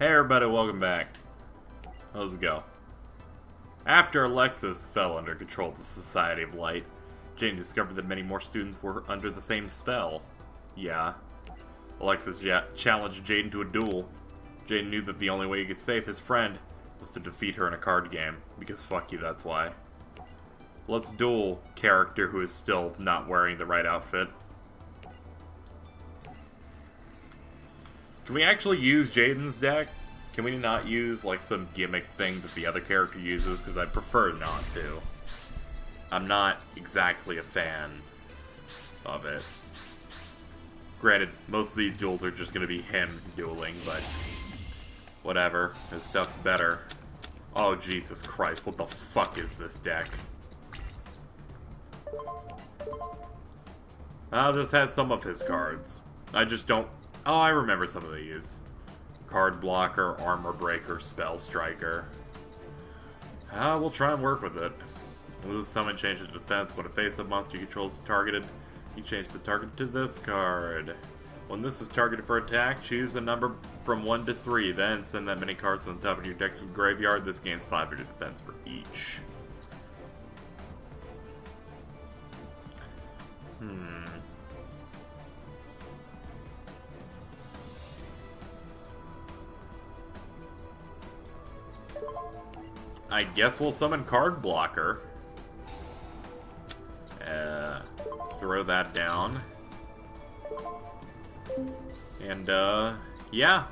Hey everybody, welcome back. Let's go. After Alexis fell under control of the Society of Light, Jane discovered that many more students were under the same spell. Yeah. Alexis challenged Jane to a duel. Jane knew that the only way he could save his friend was to defeat her in a card game, because fuck you, that's why. Let's duel character who is still not wearing the right outfit. Can we actually use Jaden's deck? Can we not use, like, some gimmick thing that the other character uses? Because I prefer not to. I'm not exactly a fan of it. Granted, most of these duels are just going to be him dueling, but whatever. His stuff's better. Oh, Jesus Christ. What the fuck is this deck? This has some of his cards. I just don't... Oh, I remember some of these. Card Blocker, Armor Breaker, Spell Striker. We'll try and work with it. Lose summon, change the defense. When a face-up monster controls is targeted, you change the target to this card. When this is targeted for attack, choose a number from 1 to 3. Then send that many cards on top of your deck to the graveyard. This gains 500 defense for each. I guess we'll summon Card Blocker. Throw that down. And, yeah.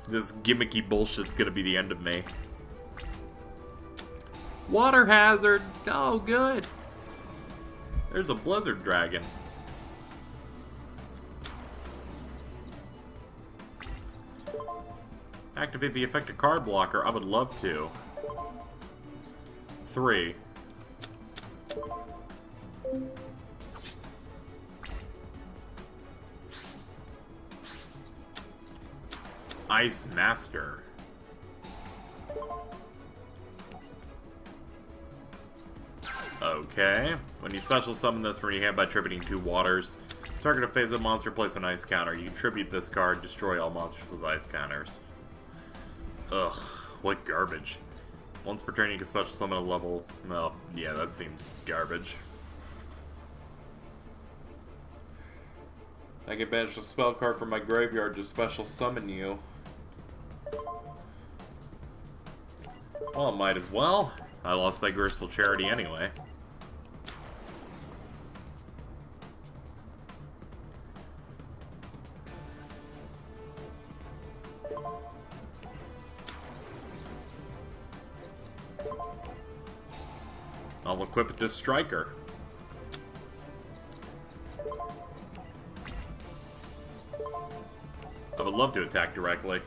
This gimmicky bullshit's gonna be the end of me. Water Hazard! Oh, good! There's a Blizzard Dragon. Activate the effective card blocker. I would love to. 3. Ice Master. Okay. When you special summon this from your hand by tributing 2 waters, target a phase-up monster, place an ice counter. You can tribute this card, destroy all monsters with ice counters. Ugh, what garbage. Once per turn you can special summon a level... Well, yeah, that seems garbage. I can banish a spell card from my graveyard to special summon you. Well, might as well. I lost that Graceful Charity anyway. I'll equip it to Striker. I would love to attack directly.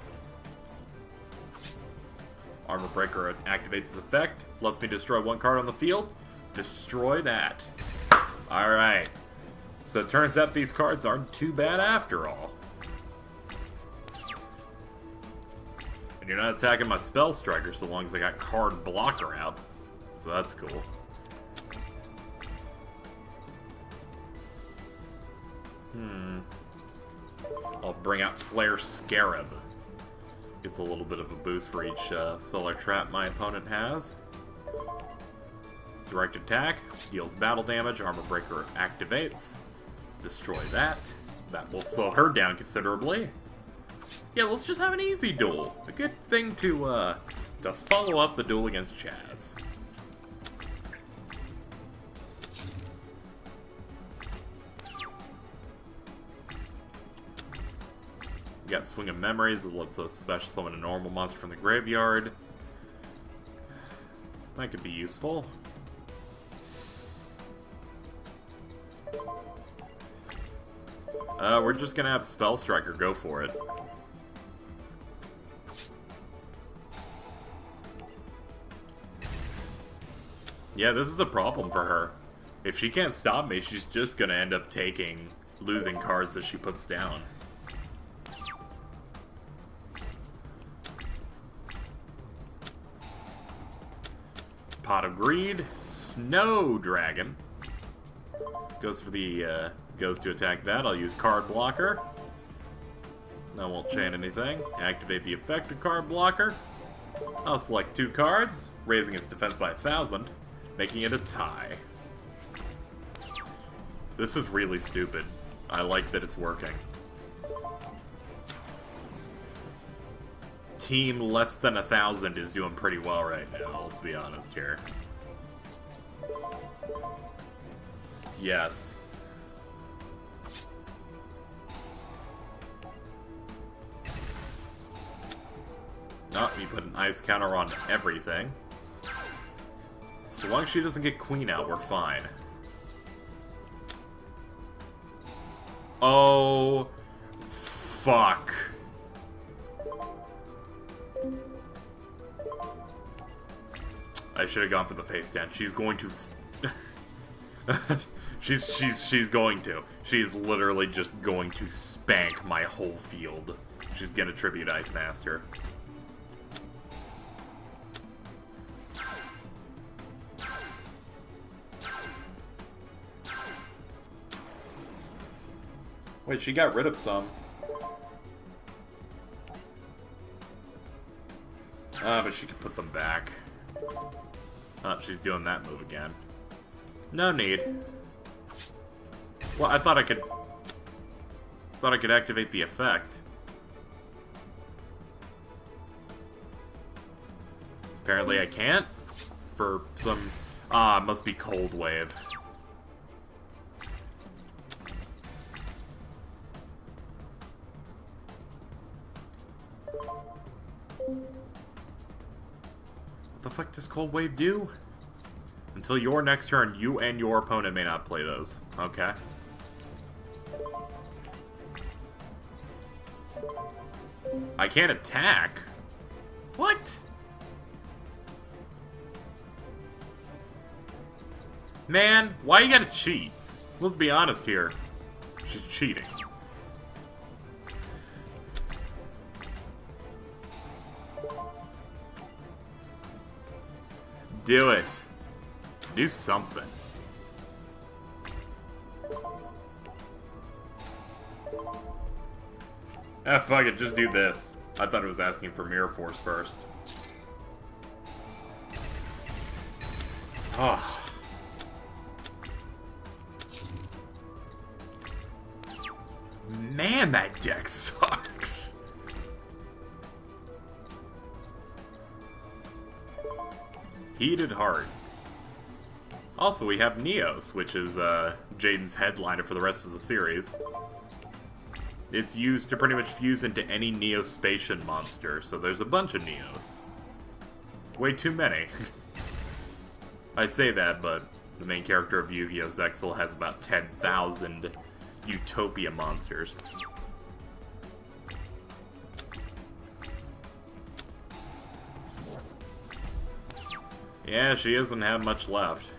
Armor Breaker activates its effect. Lets me destroy 1 card on the field. Destroy that. Alright. So it turns out these cards aren't too bad after all. And you're not attacking my Spell Striker so long as I got Card Blocker out. So that's cool. I'll bring out Flare Scarab. Gets a little bit of a boost for each spell or trap my opponent has. Direct attack, deals battle damage, Armor Breaker activates. Destroy that. That will slow her down considerably. Yeah, let's just have an easy duel. A good thing to follow up the duel against Chaz. Got Swing of Memories that lets us special summon a normal monster from the graveyard. That could be useful. We're just gonna have Spell Striker go for it. Yeah, this is a problem for her. If she can't stop me, she's just gonna end up losing cards that she puts down. Pot of Greed, Snow Dragon. Goes to attack that. I'll use Card Blocker. I won't chain anything. Activate the effective card blocker. I'll select 2 cards, raising its defense by 1,000, making it a tie. This is really stupid. I like that it's working. Team less than 1,000 is doing pretty well right now, let's be honest here. Yes. Oh, you put an ice counter on everything. So long as she doesn't get queen out, we're fine. Oh, fuck. I should have gone for the face down. She's going to... she's going to. She's literally just going to spank my whole field. She's gonna tribute Ice Master. Wait, she got rid of some. But she can put them back. Oh, she's doing that move again. No need. Well, I thought I could activate the effect. Apparently I can't. For some... Ah, it must be Cold Wave. What the fuck does Cold Wave do? Until your next turn, you and your opponent may not play those. Okay. I can't attack? What? Man, why you gotta cheat? Let's be honest here. She's cheating. Do it. Do something. Ah, fuck it, just do this. I thought it was asking for Mirror Force first. Oh. Man, that deck sucks. Heated Heart. Also, we have Neos, which is Jaden's headliner for the rest of the series. It's used to pretty much fuse into any Neospatian monster, so there's a bunch of Neos. Way too many. I say that, but the main character of Yu-Gi-Oh! Zexal has about 10,000 Utopia monsters. Yeah, she doesn't have much left.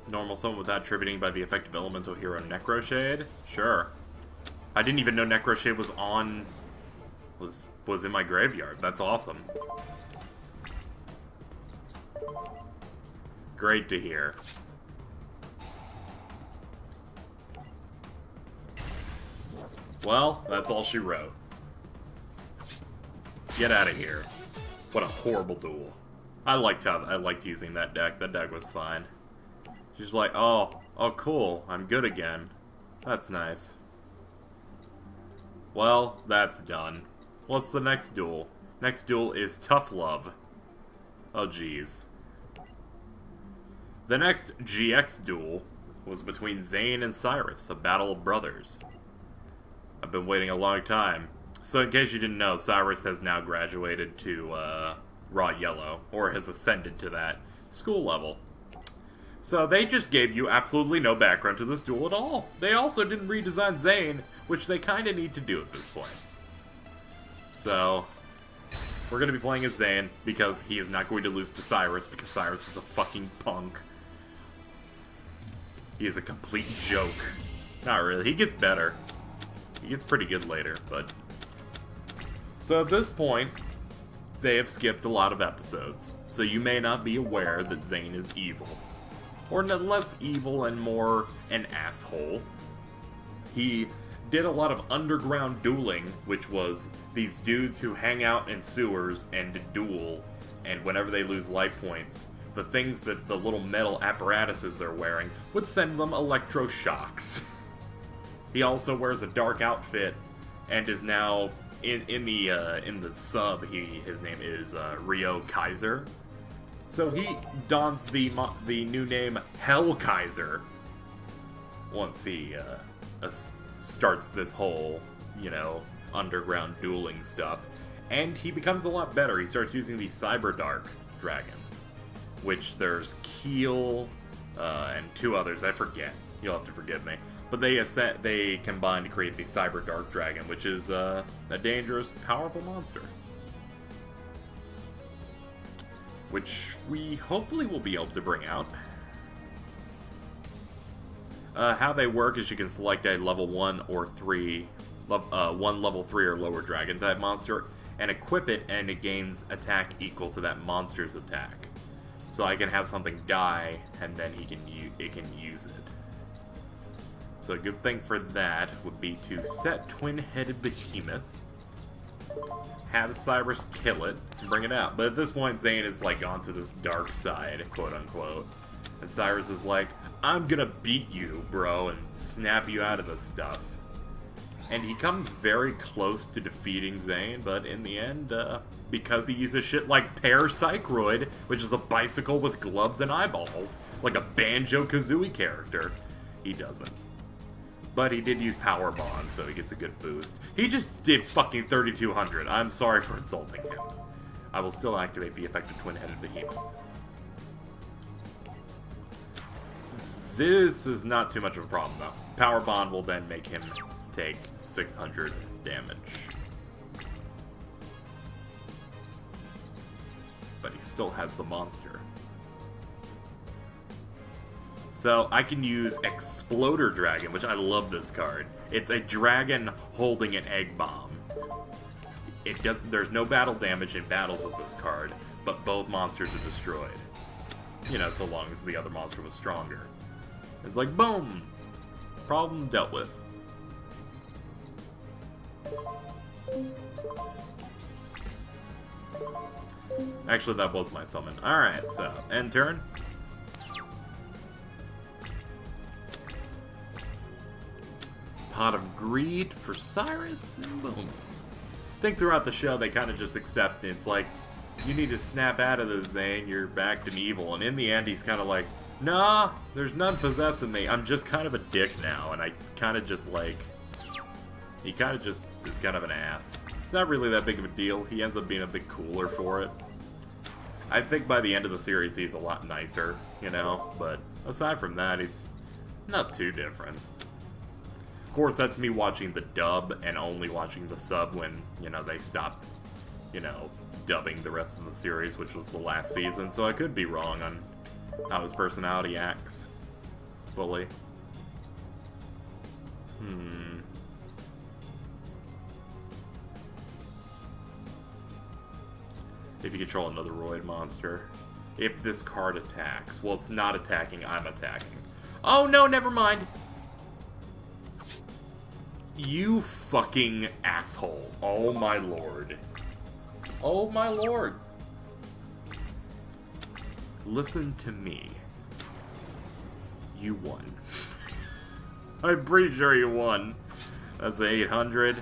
Normal summon without attributing by the effective elemental hero Necroshade? Sure. I didn't even know Necroshade was on... was in my graveyard. That's awesome. Great to hear. Well, that's all she wrote. Get out of here. What a horrible duel. I liked using that deck. That deck was fine. She's like, oh cool, I'm good again. That's nice. Well, that's done. What's the next duel? Next duel is Tough Love. Oh jeez. The next GX duel was between Zane and Cyrus, a battle of brothers. I've been waiting a long time. So in case you didn't know, Cyrus has now graduated to Raw Yellow, or has ascended to that school level. So they just gave you absolutely no background to this duel at all. They also didn't redesign Zane, which they kind of need to do at this point. So, we're going to be playing as Zane, because he is not going to lose to Cyrus, because Cyrus is a fucking punk. He is a complete joke. Not really, he gets better. He gets pretty good later, but... So at this point, they have skipped a lot of episodes, so you may not be aware that Zane is evil. or less evil and more an asshole. He did a lot of underground dueling, which was these dudes who hang out in sewers and duel, and whenever they lose life points, the things that the little metal apparatuses they're wearing would send them electroshocks. He also wears a dark outfit and is now in the sub. His name is Rio Kaiser. So he dons the new name Hell Kaiser once he starts this whole, underground dueling stuff. And he becomes a lot better. He starts using these Cyber Dark dragons, which there's Keel and two others. I forget. You'll have to forgive me. But they combine to create the Cyber Dark Dragon, which is a dangerous, powerful monster. Which we hopefully will be able to bring out. How they work is you can select a level 1 or 3, one level 3 or lower dragon type monster, and equip it, and it gains attack equal to that monster's attack. So I can have something die, and then it can use it. So a good thing for that would be to set Twin-Headed Behemoth, have Cyrus kill it, and bring it out. But at this point, Zane is like gone to this dark side, quote unquote. And Cyrus is like, I'm gonna beat you, bro, and snap you out of this stuff. And he comes very close to defeating Zane, but in the end, because he uses shit like Parapsychroid, which is a bicycle with gloves and eyeballs, like a Banjo-Kazooie character, he doesn't. But he did use Power Bond, so he gets a good boost. He just did fucking 3,200. I'm sorry for insulting him. I will still activate the effect of Twin-Headed Behemoth. This is not too much of a problem, though. Power Bond will then make him take 600 damage. But he still has the monster. So I can use Exploder Dragon, which I love this card. It's a dragon holding an egg bomb. There's no battle damage in battles with this card, but both monsters are destroyed. So long as the other monster was stronger. It's like, boom! Problem dealt with. Actually, that was my summon. Alright, so, end turn. Pot of Greed for Cyrus, and boom. I think throughout the show they kind of just accept it. It's like, you need to snap out of this, Zane, you're back to evil. And in the end, he's kind of like, nah, there's none possessing me. I'm just kind of a dick now, and I kind of just like... He kind of just is kind of an ass. It's not really that big of a deal. He ends up being a bit cooler for it. I think by the end of the series he's a lot nicer, But aside from that, he's not too different. Of course, that's me watching the dub and only watching the sub when, they stopped, dubbing the rest of the series, which was the last season. So I could be wrong on how his personality acts fully. If you control another Roid monster. If this card attacks. Well, it's not attacking, I'm attacking. Oh no, never mind! You fucking asshole. Oh my lord. Oh my lord. Listen to me. You won. I'm pretty sure you won. That's 800.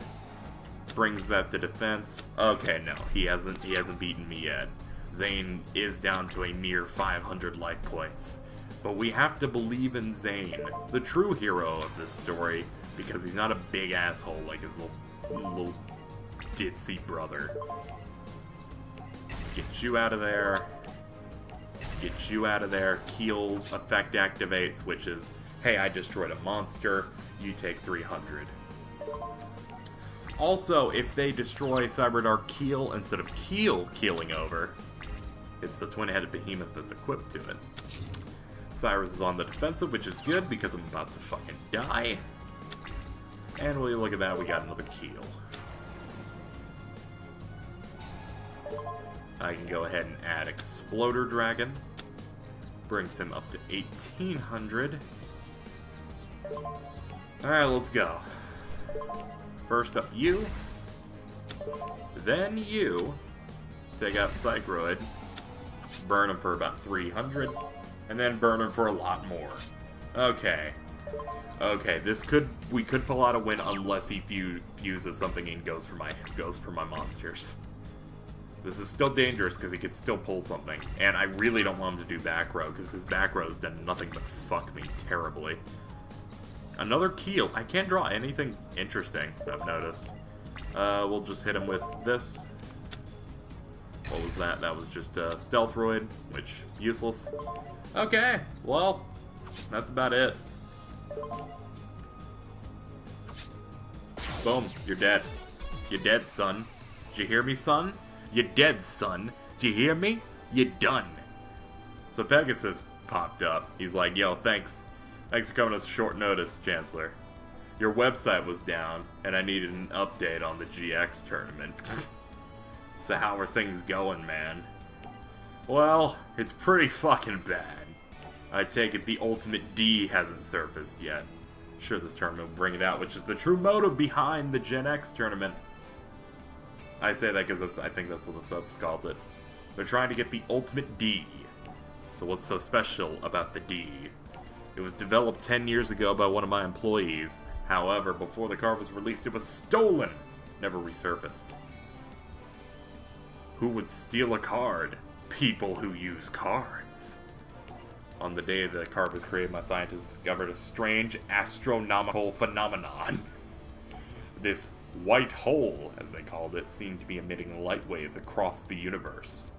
Brings that to defense. Okay, no, he hasn't beaten me yet. Zane is down to a mere 500 life points. But we have to believe in Zane, the true hero of this story, because he's not a big asshole like his little ditzy brother. Get you out of there. Get you out of there. Keel's effect activates, which is, hey, I destroyed a monster, you take 300. Also, if they destroy Cyberdark Keel instead of Keel keeling over, it's the Twin-Headed Behemoth that's equipped to it. Cyrus is on the defensive, which is good because I'm about to fucking die. And when you look at that, we got another Keel. I can go ahead and add Exploder Dragon. Brings him up to 1800. Alright, let's go. First up, you. Then you. Take out Psychroid. Burn him for about 300. And then burn him for a lot more. Okay. Okay, we could pull out a win unless he fuses something and goes for my monsters. This is still dangerous because he could still pull something. And I really don't want him to do back row because his back row has done nothing but fuck me terribly. Another Keel. I can't draw anything interesting, I've noticed. We'll just hit him with this. What was that? That was just Stealthroid, which, useless. Okay, well, that's about it. Boom, you're dead. You're dead, son. Did you hear me, son? You're dead, son. Did you hear me? You're done. So Pegasus popped up. He's like, yo, thanks. Thanks for coming at short notice, Chancellor. Your website was down, and I needed an update on the GX tournament. So how are things going, man? Well, it's pretty fucking bad. I take it the Ultimate D hasn't surfaced yet. Sure, this tournament will bring it out, which is the true motive behind the Gen X tournament. I say that because I think that's what the subs called it. They're trying to get the Ultimate D. So what's so special about the D? It was developed 10 years ago by one of my employees. However, before the card was released, it was stolen. Never resurfaced. Who would steal a card? People who use cards. On the day the card was created, my scientists discovered a strange astronomical phenomenon. This white hole, as they called it, seemed to be emitting light waves across the universe.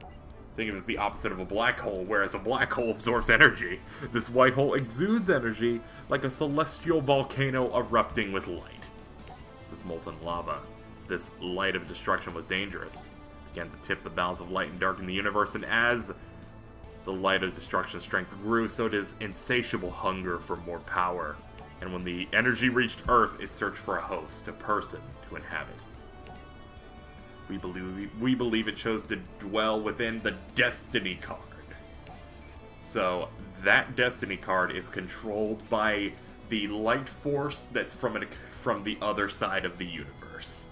Think of it as the opposite of a black hole, whereas a black hole absorbs energy. This white hole exudes energy like a celestial volcano erupting with light. This molten lava, this light of destruction was dangerous. It began to tip the balance of light and dark in the universe, and as the light of destruction's strength grew, so did its insatiable hunger for more power. And when the energy reached Earth, it searched for a host, a person, to inhabit. We believe it chose to dwell within the Destiny card. So, that Destiny card is controlled by the light force that's from the other side of the universe.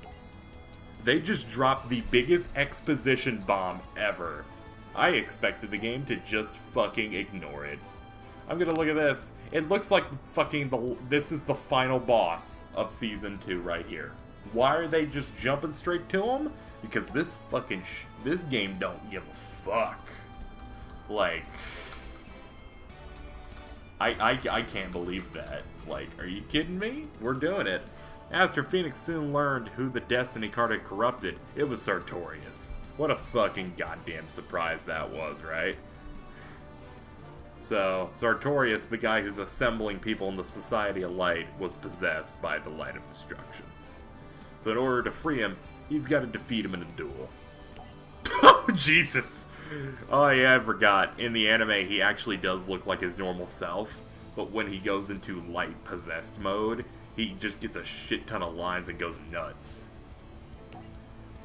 They just dropped the biggest exposition bomb ever. I expected the game to just fucking ignore it. I'm gonna look at this. It looks like this is the final boss of Season 2 right here. Why are they just jumping straight to him? Because this this game don't give a fuck. Like, I can't believe that. Like, are you kidding me? We're doing it. After Phoenix soon learned who the Destiny card had corrupted, it was Sartorius. What a fucking goddamn surprise that was, right? So, Sartorius, the guy who's assembling people in the Society of Light, was possessed by the Light of Destruction. So in order to free him, he's got to defeat him in a duel. Oh, Jesus! Oh yeah, I forgot. In the anime, he actually does look like his normal self, but when he goes into light-possessed mode, he just gets a shit ton of lines and goes nuts.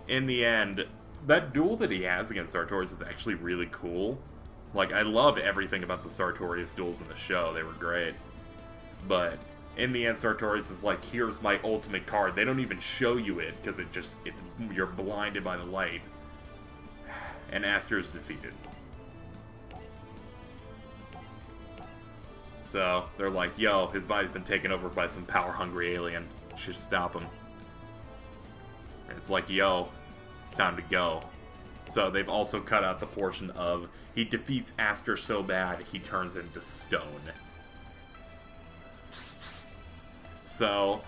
In the end, that duel that he has against Sartorius is actually really cool. Like, I love everything about the Sartorius duels in the show. They were great. But in the end, Sartorius is like, here's my ultimate card. They don't even show you it, because you're blinded by the light. And Aster is defeated. So, they're like, yo, his body's been taken over by some power-hungry alien. Should stop him. And it's like, yo, it's time to go. So they've also cut out the portion of he defeats Aster so bad he turns into stone. So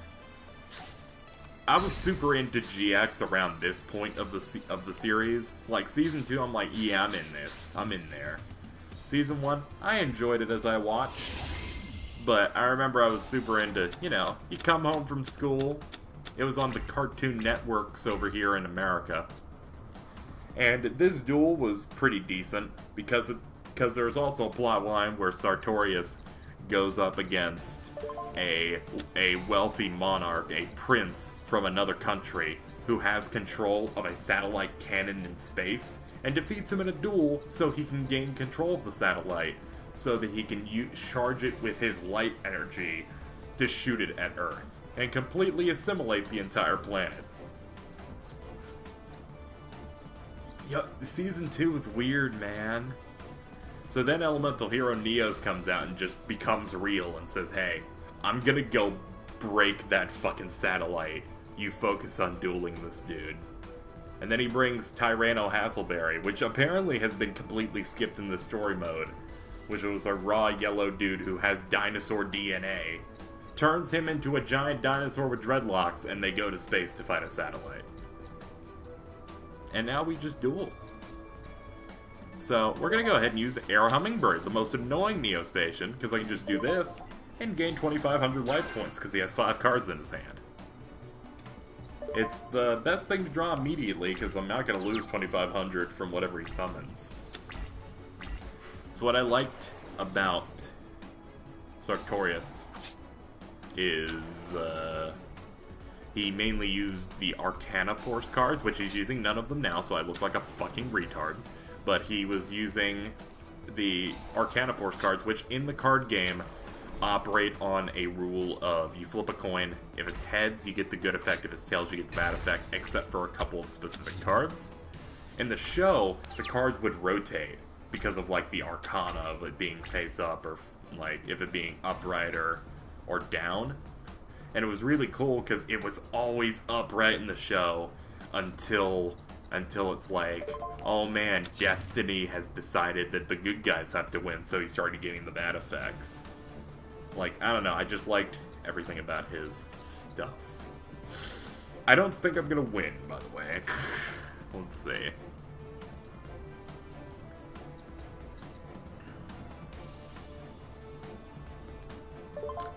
I was super into GX around this point of the series. Like Season 2, I'm like, yeah, I'm in this. I'm in there. Season 1, I enjoyed it as I watched. But I remember I was super into, you come home from school. It was on the Cartoon Networks over here in America. And this duel was pretty decent, because there's also a plot line where Sartorius goes up against a wealthy monarch, a prince from another country, who has control of a satellite cannon in space, and defeats him in a duel so he can gain control of the satellite. so that he can charge it with his light energy to shoot it at Earth and completely assimilate the entire planet. Yo, Season 2 was weird, man. So then Elemental Hero Neos comes out and just becomes real and says, hey, I'm gonna go break that fucking satellite. You focus on dueling this dude. And then he brings Tyranno Hasselberry, which apparently has been completely skipped in the story mode, which was a raw yellow dude who has dinosaur DNA. Turns him into a giant dinosaur with dreadlocks, and they go to space to fight a satellite. And now we just duel. So, we're gonna go ahead and use Air Hummingbird, the most annoying Neospatian, because I can just do this, and gain 2,500 life points, because he has 5 cards in his hand. It's the best thing to draw immediately, because I'm not gonna lose 2,500 from whatever he summons. So what I liked about Sartorius is, he mainly used the Arcana Force cards, which he's using none of them now, so I look like a fucking retard. But he was using the Arcana Force cards, which in the card game operate on a rule of you flip a coin. If it's heads, you get the good effect. If it's tails, you get the bad effect, except for a couple of specific cards. In the show, the cards would rotate because of, like, the Arcana of it being face up, or, like, if it being upright or down. And it was really cool because it was always upright in the show until it's like, oh man, Destiny has decided that the good guys have to win, so he started getting the bad effects. Like, I don't know, I just liked everything about his stuff. I don't think I'm gonna win, by the way. Let's see.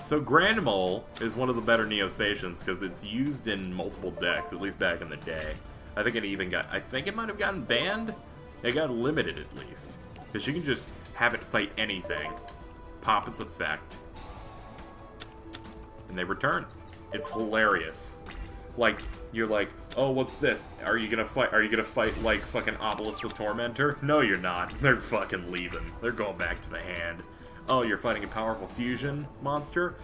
So Grand Mole is one of the better Neospatians because it's used in multiple decks, at least back in the day. I think it might have gotten banned? It got limited at least. Because you can just have it fight anything, pop its effect, and they return. It's hilarious. Like, you're like, oh, what's this? Are you gonna fight like fucking Obelisk the Tormentor? No, you're not. They're fucking leaving. They're going back to the hand. Oh, you're fighting a powerful fusion monster?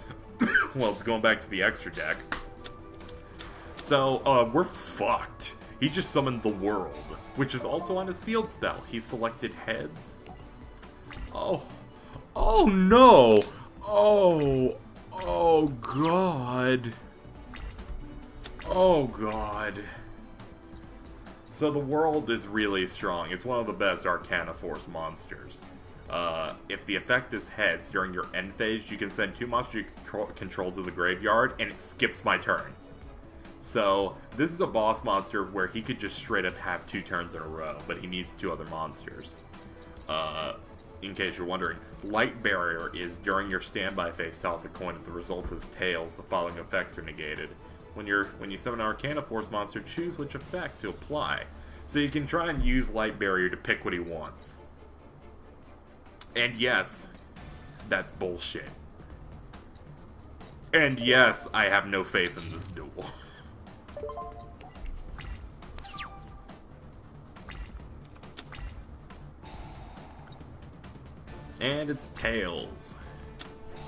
Well, it's going back to the extra deck. So, we're fucked. He just summoned the world, which is also on his field spell. He selected heads. Oh. Oh, no! Oh, God. Oh, God. So the world is really strong. It's one of the best Arcana Force monsters. If the effect is heads during your end phase, you can send 2 monsters you control to the graveyard, and it skips my turn. So, this is a boss monster where he could just straight up have 2 turns in a row, but he needs 2 other monsters. In case you're wondering, Light Barrier is during your standby phase, toss a coin. If the result is tails, the following effects are negated. When you summon an Arcana Force monster, choose which effect to apply. So you can try and use Light Barrier to pick what he wants. And yes, that's bullshit. And yes, I have no faith in this duel. And it's tails.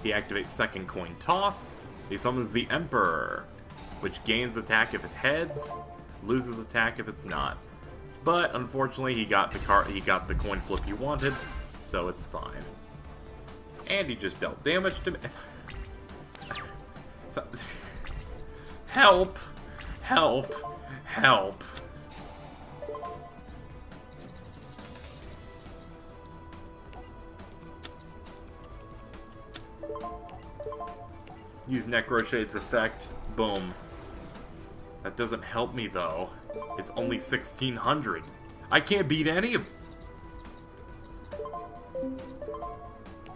He activates second coin toss. He summons the Emperor, which gains attack if it's heads, loses attack if it's not. But unfortunately, he got the coin flip he wanted, so it's fine. And he just dealt damage to me. So, help! Help! Help! Use Necroshade's effect. Boom. That doesn't help me, though. It's only 1,600. I can't beat any of...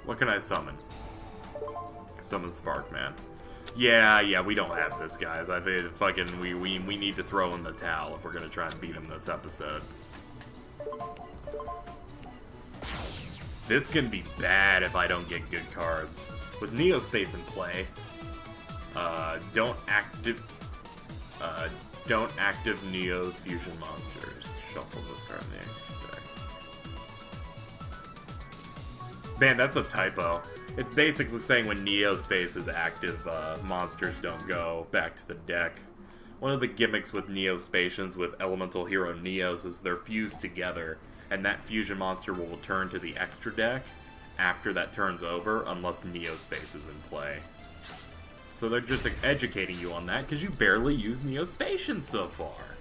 What can I summon? Summon Sparkman. Yeah, we don't have this, guys. I think fucking we need to throw in the towel if we're gonna try and beat him this episode. This can be bad if I don't get good cards. With Neospace in play, don't active Neo's fusion monsters. Shuffle this card in the extra deck. Man, that's a typo. It's basically saying when Neospace is active, monsters don't go back to the deck. One of the gimmicks with Neospacians with Elemental Hero Neos is they're fused together, and that fusion monster will return to the extra deck after that turn's over, unless Neospace is in play. So they're just educating you on that, because you barely use Neospacians so far.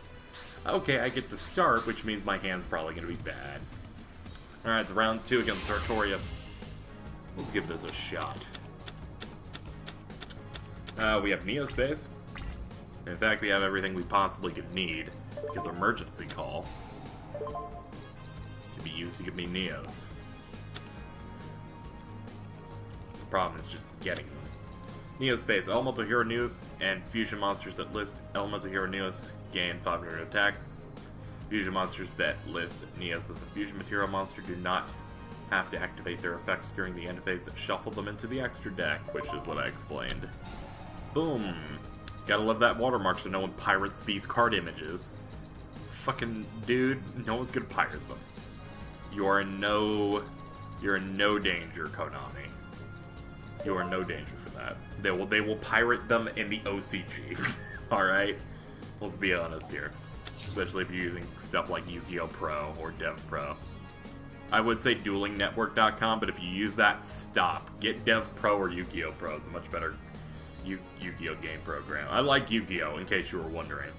Okay, I get to start, which means my hand's probably going to be bad. Alright, it's round 2 against Sartorius. Let's give this a shot. We have Neospace. In fact, we have everything we possibly could need, because Emergency Call can be used to give me Neos. The problem is just getting them. Neospace, Elemental Hero Neos, and Fusion Monsters that list Elemental Hero Neos gain 500 attack. Fusion Monsters that list Neos as a Fusion Material Monster do not have to activate their effects during the end phase that shuffle them into the extra deck, which is what I explained. Boom! Gotta love that watermark so no one pirates these card images. Fucking dude, no one's gonna pirate them. You're in no danger, Konami. You are in no danger for that. They will pirate them in the OCG. Alright? Let's be honest here. Especially if you're using stuff like Yu-Gi-Oh! Pro or Dev Pro. I would say duelingnetwork.com, but if you use that, stop. Get Dev Pro or Yu-Gi-Oh! Pro. It's a much better Yu-Gi-Oh! Game program. I like Yu-Gi-Oh! In case you were wondering.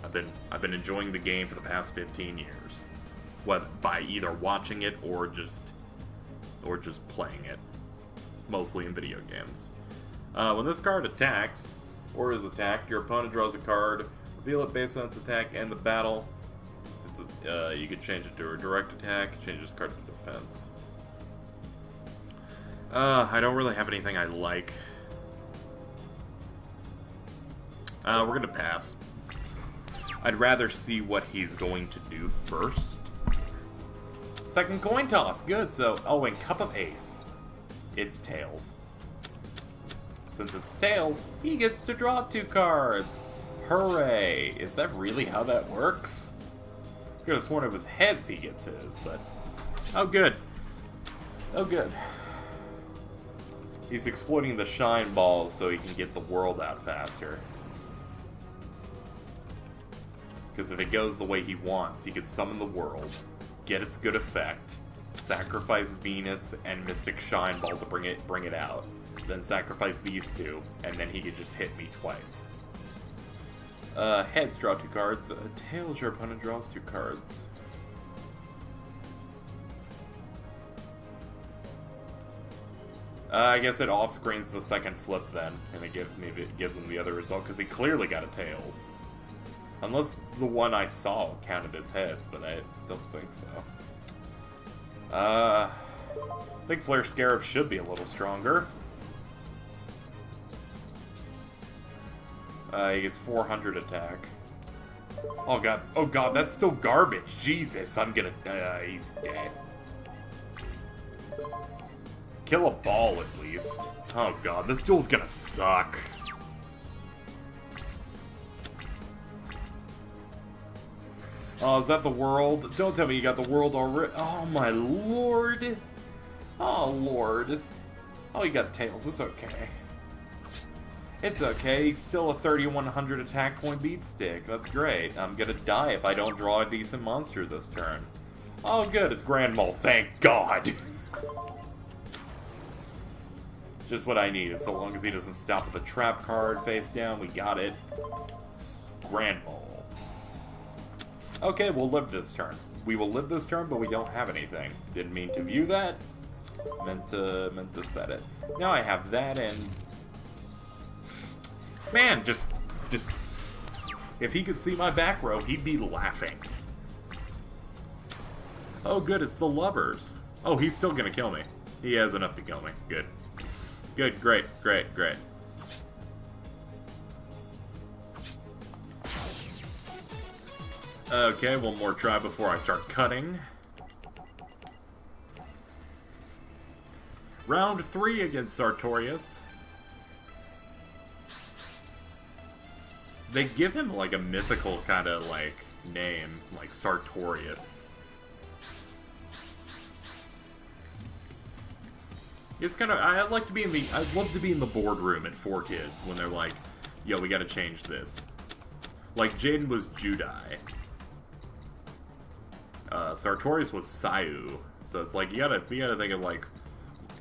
I've been enjoying the game for the past 15 years. Whether by either watching it or just playing it. Mostly in video games. When this card attacks, or is attacked, your opponent draws a card, reveal it based on its attack and the battle. You could change it to a direct attack, change this card to defense. I don't really have anything I like. We're gonna pass. I'd rather see what he's going to do first. Second coin toss, good, so, oh, and Cup of Ace. It's Tails. Since it's Tails, he gets to draw 2 cards. Hooray! Is that really how that works? I could have sworn it was heads he gets his, but... Oh, good. Oh, good. He's exploiting the shine balls so he can get the world out faster. Because if it goes the way he wants, he could summon the world, get its good effect, sacrifice Venus and Mystic Shine Ball to bring it out, then sacrifice these 2, and then he could just hit me twice. Heads draw 2 cards. Tails, your opponent draws 2 cards. I guess it off-screens the second flip then, and it gives him the other result, because he clearly got a Tails. Unless the one I saw counted as heads, but I don't think so. I think Flare Scarab should be a little stronger. He gets 400 attack. Oh god, that's still garbage. Jesus, I'm gonna die. He's dead. Kill a ball at least. Oh god, this duel's gonna suck. Oh, is that the world? Don't tell me you got the world already. Oh my lord. Oh lord. Oh, you got Tails. It's okay. It's okay, he's still a 3100 attack point beat stick. That's great. I'm gonna die if I don't draw a decent monster this turn. Oh good, it's Grand Mole, thank God! Just what I need, so long as he doesn't stop with a trap card face down, we got it. Grand Mole. Okay, we'll live this turn. We will live this turn, but we don't have anything. Didn't mean to view that. Meant to set it. Now I have that and... Man, just... If he could see my back row, he'd be laughing. Oh, good, it's the lovers. Oh, he's still gonna kill me. He has enough to kill me. Good. Good, great. Okay, one more try before I start cutting. Round 3 against Sartorius. They give him, like, a mythical kind of, like, name, like Sartorius. It's kind of, I'd like to be in the, I'd love to be in the boardroom at 4Kids when they're like, yo, we gotta change this. Like, Jaden was Judai. Sartorius was Sayu. So it's like, you gotta think of, like,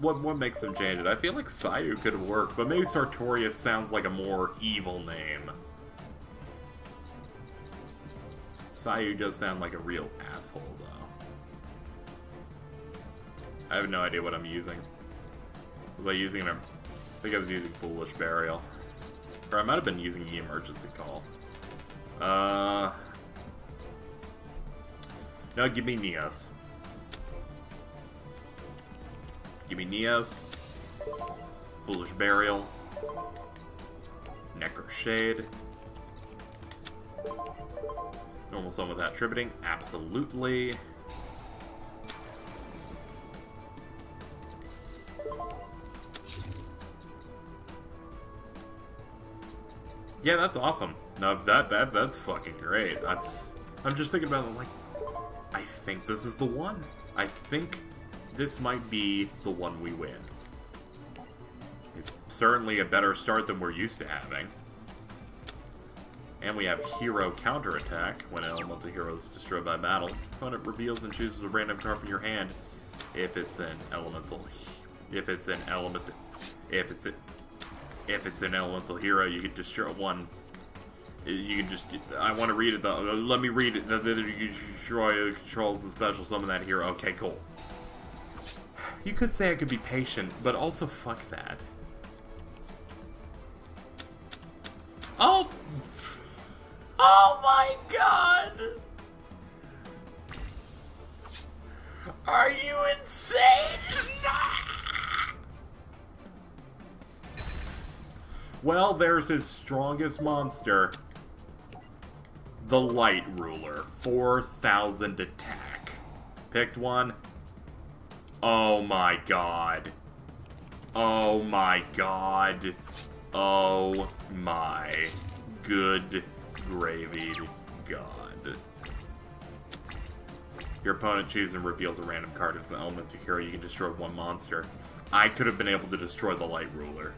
what makes them change it? I feel like Sayu could work, but maybe Sartorius sounds like a more evil name. Sayu does sound like a real asshole, though. I have no idea what I'm using. Was I using I think I was using Foolish Burial. Or I might have been using the Emergency Call. No, give me Neos. Give me Neos. Foolish Burial. Necro Shade. Normal Summon without Tributing. Absolutely. Yeah, that's awesome. No, that's fucking great. I'm just thinking about it, like, I think this is the one. I think this might be the one we win. It's certainly a better start than we're used to having. And we have Hero Counterattack. When an elemental hero is destroyed by battle, opponent reveals and chooses a random card from your hand. If it's an elemental hero, you can destroy one. You can just, I want to read it though. Let me read it. You destroy controls the special summon that hero. Okay, cool. You could say I could be patient, but also fuck that. Oh! Oh my god! Are you insane? Well, there's his strongest monster. The Light Ruler. 4,000 attack. Picked one. Oh my god. Oh my god. Oh my good gravy god. Your opponent chooses and reveals a random card as the elemental hero. You can destroy one monster. I could have been able to destroy the Light Ruler.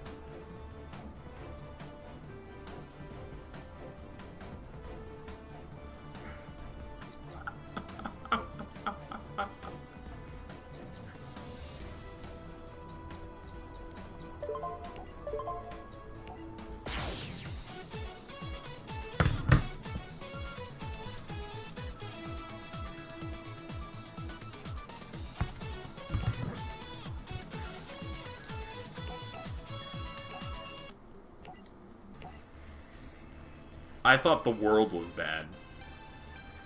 I thought the world was bad.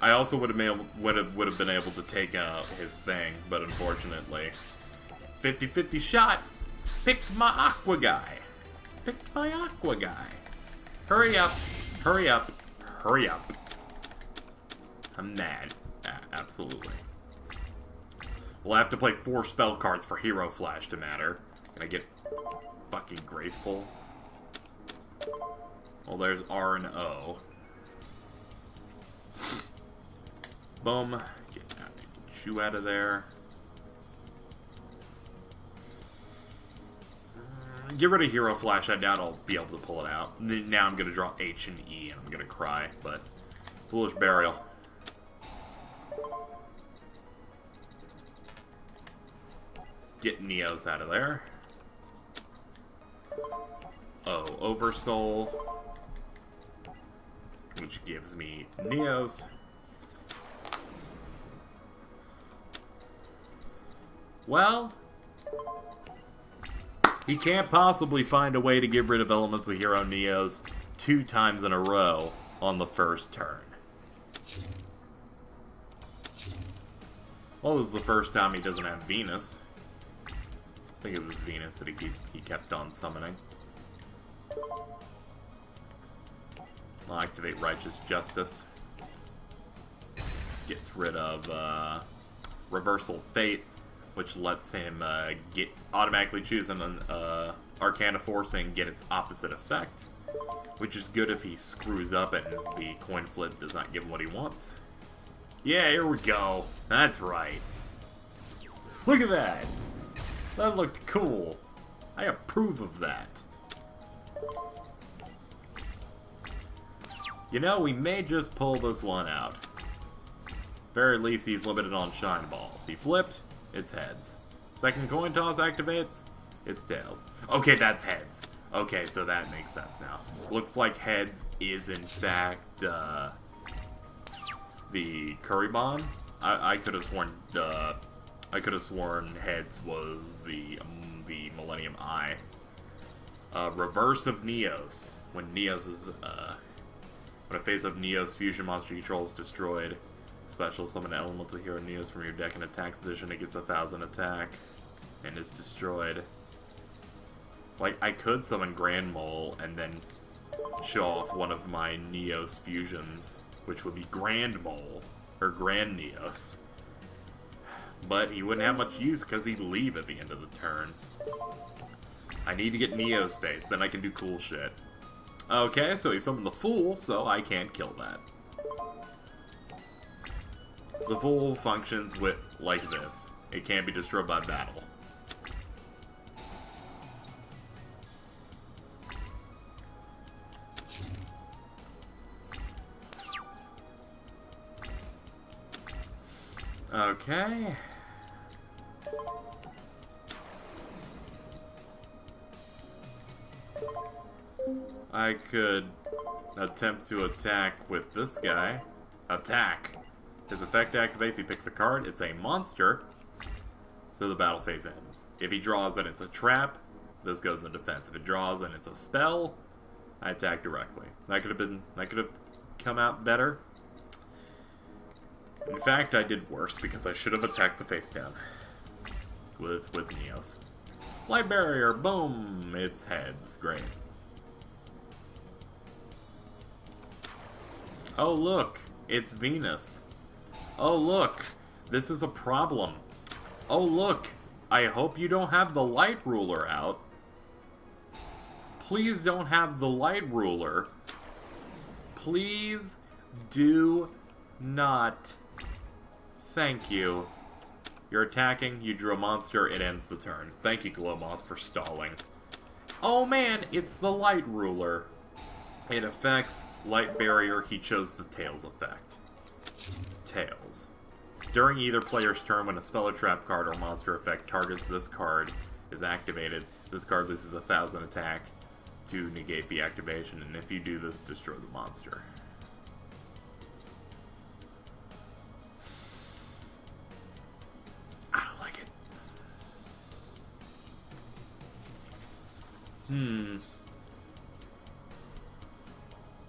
I also would have been able to take out his thing, but unfortunately, 50-50 shot. Picked my Aqua guy. Picked my Aqua guy. Hurry up! Hurry up! Hurry up! I'm mad. Absolutely. We'll have to play 4 spell cards for Hero Flash to matter. Can I get fucking graceful? Well, there's R and O. Boom. Get Chew out of there. Get rid of Hero Flash. I doubt I'll be able to pull it out. Now I'm going to draw H and E, and I'm going to cry. But Foolish Burial. Get Neos out of there. O, Oversoul. Which gives me Neos. Well, he can't possibly find a way to get rid of Elemental Hero Neos 2 times in a row on the first turn. Well, this is the first time he doesn't have Venus. I think it was Venus that he kept on summoning. I'll activate Righteous Justice. Gets rid of Reversal Fate, which lets him automatically choose an Arcana Force and get its opposite effect, which is good if he screws up and the coin flip does not give him what he wants. Yeah, here we go. That's right. Look at that. That looked cool. I approve of that. You know, we may just pull this one out. Very least, he's limited on shine balls. He flipped, it's heads. Second coin toss activates, it's tails. Okay, that's heads. Okay, so that makes sense now. Looks like heads is in fact the Curry Bomb. I could have sworn heads was the Millennium Eye. Reverse of Neos. When a phase of Neos fusion monster you control is destroyed, special summon an elemental hero Neos from your deck in attack position. It gets 1,000 attack and is destroyed. Like, I could summon Grand Mole and then show off one of my Neos fusions, which would be Grand Mole, or Grand Neos. But he wouldn't have much use because he'd leave at the end of the turn. I need to get Neo space, then I can do cool shit. Okay, so he summoned the Fool, so I can't kill that. The Fool functions with like this. It can't be destroyed by battle. Okay. I could attempt to attack with this guy. Attack. His effect activates, he picks a card, it's a monster, so the battle phase ends. If he draws and it's a trap, this goes in defense. If it draws and it's a spell, I attack directly. That could have come out better. In fact, I did worse because I should have attacked the face down with Neos. Light barrier, boom, it's heads, great. Oh look, it's Venus. Oh look, this is a problem. Oh look, I hope you don't have the light ruler out. Please don't have the light ruler. Please do not. Thank you. You're attacking, you drew a monster, it ends the turn. Thank you, Glowmoss, for stalling. Oh man, it's the light ruler. It affects light barrier, he chose the Tails effect. Tails. During either player's turn, when a spell or trap card or monster effect targets this card is activated, this card loses 1,000 attack to negate the activation, and if you do this, destroy the monster. I don't like it.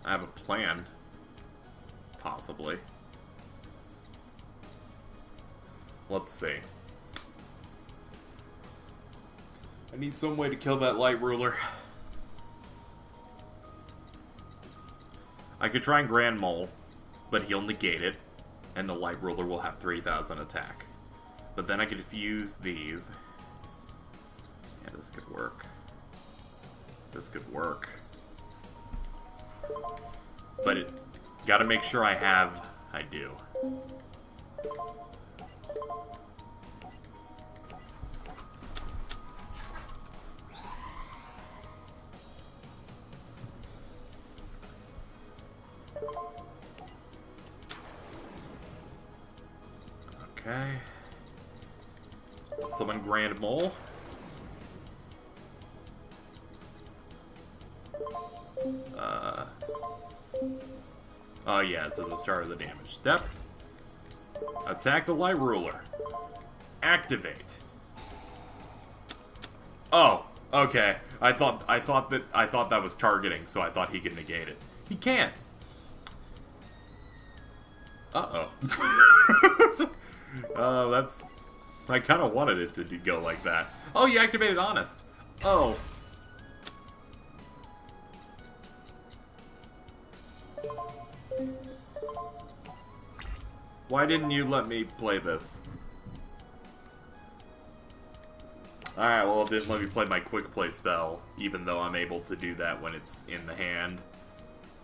I have a plan. Possibly. Let's see. I need some way to kill that light ruler. I could try and Grand Mole, but he'll negate it, and the light ruler will have 3,000 attack. But then I could fuse these. Yeah, this could work. This could work. But it gotta make sure I do. Okay. Summon Grand Mole. Oh yeah, it's at the start of the damage step. Attack the light ruler. Activate. Oh, okay. I thought that was targeting, so I thought he could negate it. He can't. Uh-oh. That's... I kind of wanted it to go like that. Oh, you activated Honest. Oh. Why didn't you let me play this? Alright, well, it didn't let me play my quick play spell, even though I'm able to do that when it's in the hand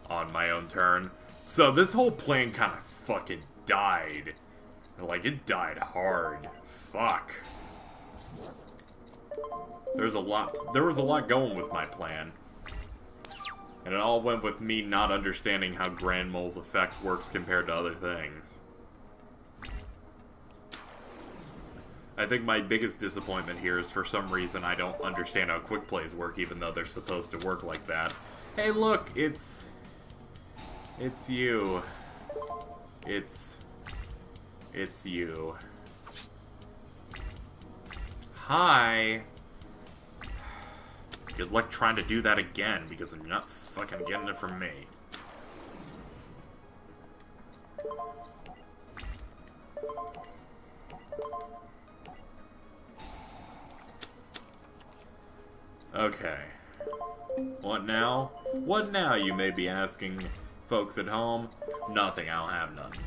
on my own turn. So this whole plan kind of fucking died. Like, it died hard. Fuck. There was a lot going with my plan. And it all went with me not understanding how Grand Mole's effect works compared to other things. I think my biggest disappointment here is for some reason I don't understand how quick plays work, even though they're supposed to work like that. Hey look, it's you. It's you. Hi. Good luck trying to do that again, because I'm not fucking getting it from me. Okay. What now? What now, you may be asking folks at home? Nothing, I don't have nothing.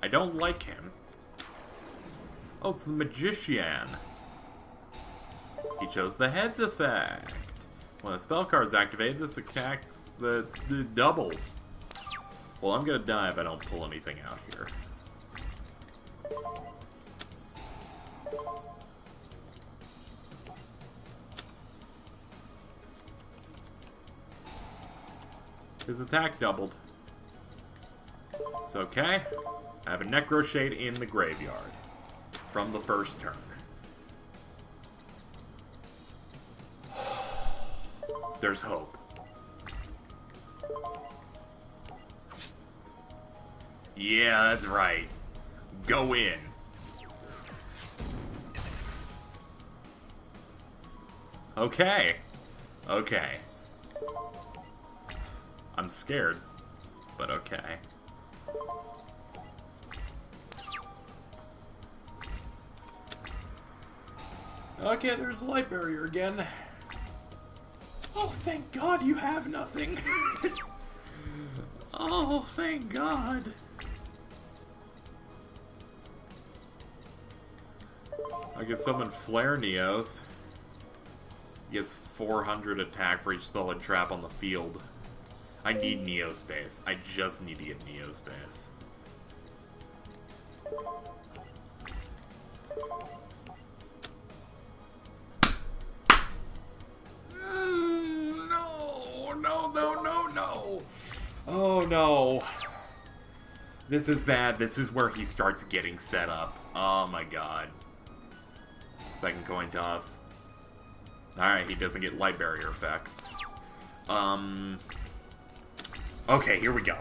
I don't like him. Oh, it's the Magician. He chose the Heads effect. When a spell card is activated, this attacks the doubles. Well, I'm gonna die if I don't pull anything out here. His attack doubled. It's okay. I have a Necroshade in the graveyard from the first turn. There's hope. Yeah, that's right. Go in. Okay. Okay. I'm scared, but okay. Okay, there's a light barrier again. Oh, thank God you have nothing. Oh, thank God. I can summon Flare Neos. He gets 400 attack for each spell and trap on the field. I need Neo Space. I just need to get Neo Space. No. Oh no. This is bad. This is where he starts getting set up. Oh my God. Second coin toss. Alright, he doesn't get light barrier effects. Okay, here we go.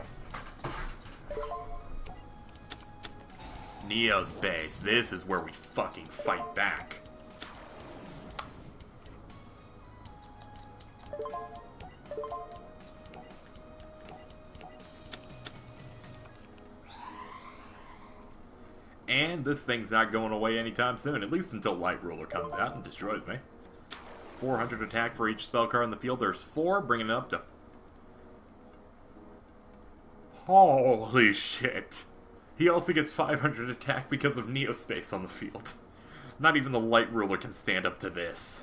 Neo Space. This is where we fucking fight back. And this thing's not going away anytime soon, at least until Light Ruler comes out and destroys me. 400 attack for each spell card in the field. There's 4, bringing it up to... Holy shit. He also gets 500 attack because of Neo Space on the field. Not even the Light Ruler can stand up to this.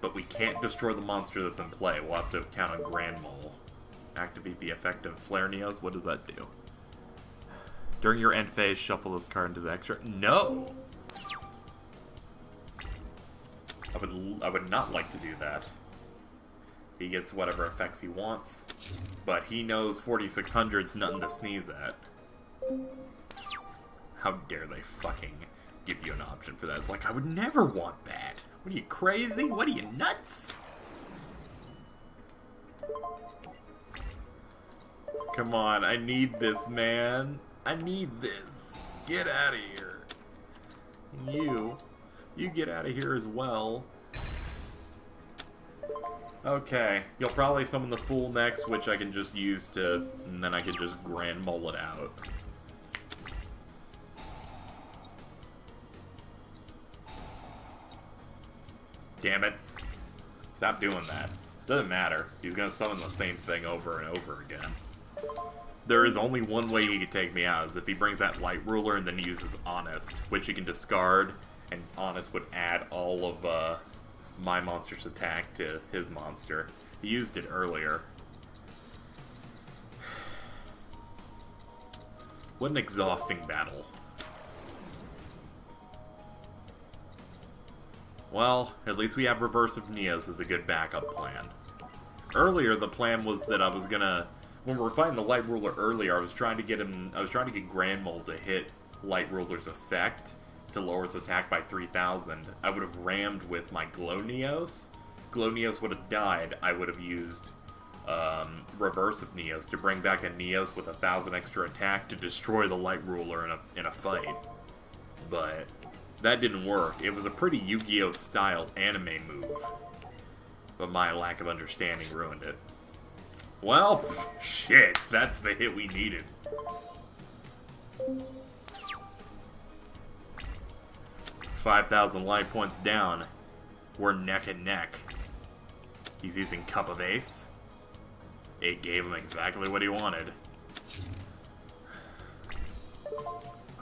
But we can't destroy the monster that's in play. We'll have to count on Grand Mole. Activate the effect of Flare Neos. What does that do? During your end phase, shuffle this card into the extra... No! I would not like to do that. He gets whatever effects he wants, but he knows 4600's nothing to sneeze at. How dare they fucking give you an option for that? It's like, I would never want that. What are you, crazy? What are you, nuts? Come on, I need this, man. I need this. Get out of here. You get out of here as well. Okay, you'll probably summon the Fool next, which I can just use to... and then I can just Grand Mole it out. Damn it. Stop doing that. Doesn't matter. He's gonna summon the same thing over and over again. There is only one way he can take me out, is if he brings that Light Ruler and then uses Honest, which he can discard, and Honest would add all of my monster's attack to his monster. He used it earlier. What an exhausting battle. Well, at least we have Reverse of Neos as a good backup plan. Earlier, the plan was that I was gonna... When we were fighting the Light Ruler earlier, I was trying to get Grand Mole to hit Light Ruler's effect to lower its attack by 3,000. I would have rammed with my Glow Neos. Glow Neos would have died. I would have used Reverse of Neos to bring back a Neos with 1,000 extra attack to destroy the Light Ruler in a fight. But that didn't work. It was a pretty Yu-Gi-Oh! Styled anime move. But my lack of understanding ruined it. Well, shit, that's the hit we needed. 5,000 life points down. We're neck and neck. He's using Cup of Ace. It gave him exactly what he wanted.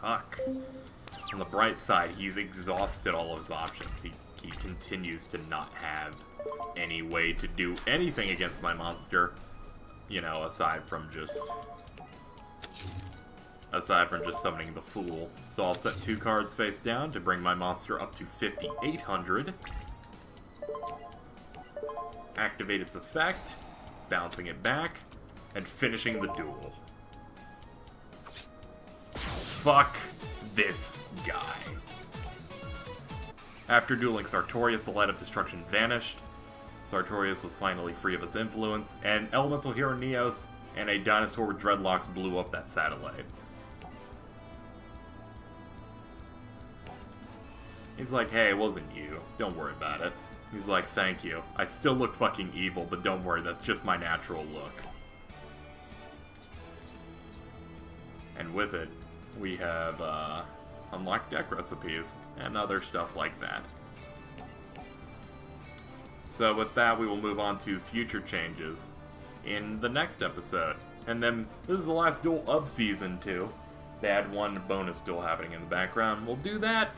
Fuck. On the bright side, he's exhausted all of his options. He continues to not have any way to do anything against my monster. You know, aside from just summoning the Fool. So I'll set 2 cards face down to bring my monster up to 5,800. Activate its effect, bouncing it back, and finishing the duel. Fuck this guy. After dueling Sartorius, the Light of Destruction vanished. Sartorius was finally free of its influence, and Elemental Hero Neos and a dinosaur with dreadlocks blew up that satellite. He's like, hey, it wasn't you. Don't worry about it. He's like, thank you. I still look fucking evil, but don't worry, that's just my natural look. And with it, we have unlocked deck recipes and other stuff like that. So with that, we will move on to future changes in the next episode. And then, this is the last duel of Season 2. They had one bonus duel happening in the background. We'll do that,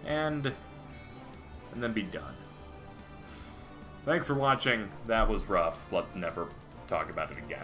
and then be done. Thanks for watching. That was rough. Let's never talk about it again.